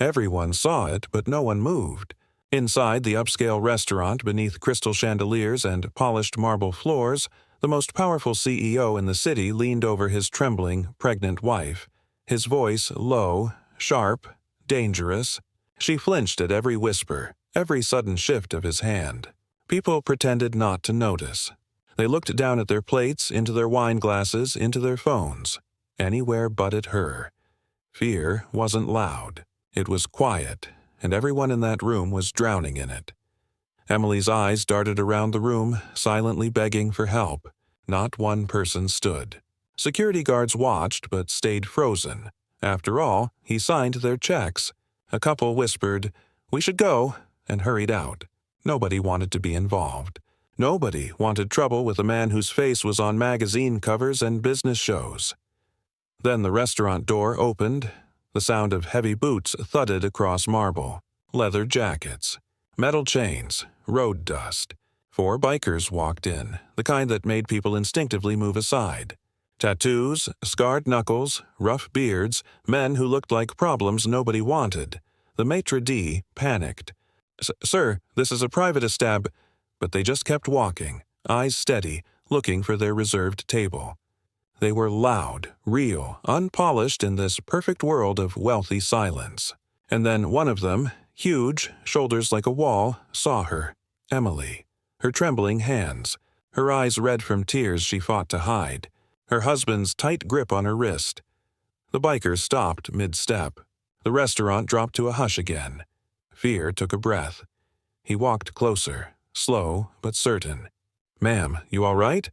Everyone saw it, but no one moved. Inside the upscale restaurant, beneath crystal chandeliers and polished marble floors, the most powerful CEO in the city leaned over his trembling, pregnant wife. His voice low, sharp, dangerous. She flinched at every whisper, every sudden shift of his hand. People pretended not to notice. They looked down at their plates, into their wine glasses, into their phones. Anywhere but at her. Fear wasn't loud. It was quiet, and everyone in that room was drowning in it. Emily's eyes darted around the room, silently begging for help. Not one person stood. Security guards watched but stayed frozen. After all, he signed their checks. A couple whispered, "We should go," and hurried out. Nobody wanted to be involved. Nobody wanted trouble with a man whose face was on magazine covers and business shows. Then the restaurant door opened. The sound of heavy boots thudded across marble. Leather jackets. Metal chains. Road dust. 4 bikers walked in, the kind that made people instinctively move aside. Tattoos, scarred knuckles, rough beards, men who looked like problems nobody wanted. The maitre d' panicked. Sir, this is a private estab," but they just kept walking, eyes steady, looking for their reserved table. They were loud, real, unpolished in this perfect world of wealthy silence. And then one of them, huge, shoulders like a wall, saw her, Emily. Her trembling hands, her eyes red from tears she fought to hide, her husband's tight grip on her wrist. The biker stopped mid-step. The restaurant dropped to a hush again. Fear took a breath. He walked closer, slow but certain. "Ma'am, you all right?"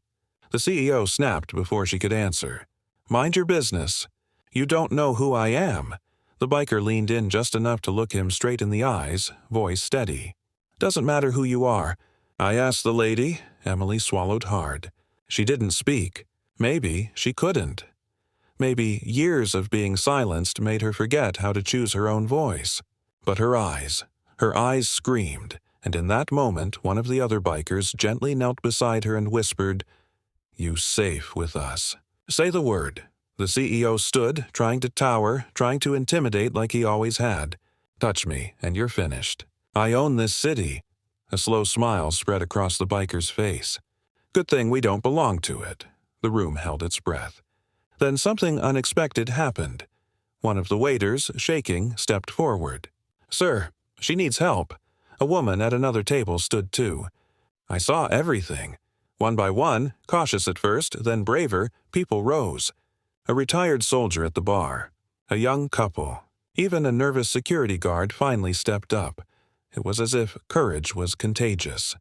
The CEO snapped before she could answer. "Mind your business. You don't know who I am." The biker leaned in just enough to look him straight in the eyes, voice steady. "Doesn't matter who you are. I asked the lady." Emily swallowed hard. She didn't speak. Maybe she couldn't. Maybe years of being silenced made her forget how to choose her own voice. But her eyes screamed, and in that moment one of the other bikers gently knelt beside her and whispered, "You safe with us. Say the word." The CEO stood, trying to tower, trying to intimidate like he always had. "Touch me, and you're finished. I own this city." A slow smile spread across the biker's face. "Good thing we don't belong to it." The room held its breath. Then something unexpected happened. One of the waiters, shaking, stepped forward. "Sir, she needs help." A woman at another table stood too. "I saw everything." One by one, cautious at first, then braver, people rose. A retired soldier at the bar. A young couple. Even a nervous security guard finally stepped up. It was as if courage was contagious.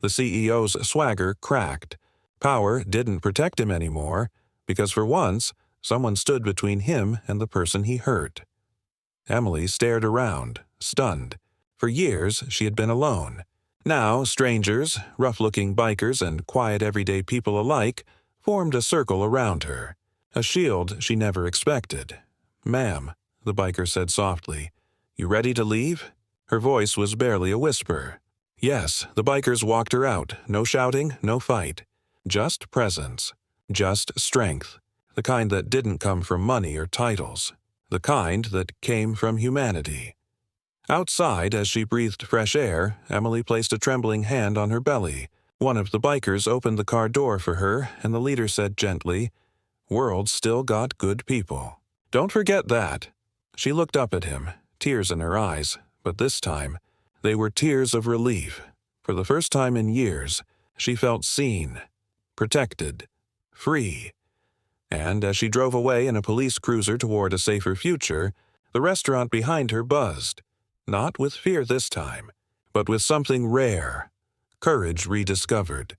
The CEO's swagger cracked. Power didn't protect him anymore, because for once, someone stood between him and the person he hurt. Emily stared around, stunned. For years, she had been alone. Now, strangers, rough-looking bikers and quiet everyday people alike, formed a circle around her. A shield she never expected. "Ma'am," the biker said softly, "you ready to leave?" Her voice was barely a whisper. Yes, the bikers walked her out, no shouting, no fight. Just presence. Just strength. The kind that didn't come from money or titles. The kind that came from humanity. Outside, as she breathed fresh air, Emily placed a trembling hand on her belly. One of the bikers opened the car door for her, and the leader said gently, "World's still got good people. Don't forget that." She looked up at him, tears in her eyes, but this time, they were tears of relief. For the first time in years, she felt seen, protected, free. And as she drove away in a police cruiser toward a safer future, the restaurant behind her buzzed. Not with fear this time, but with something rare, courage rediscovered.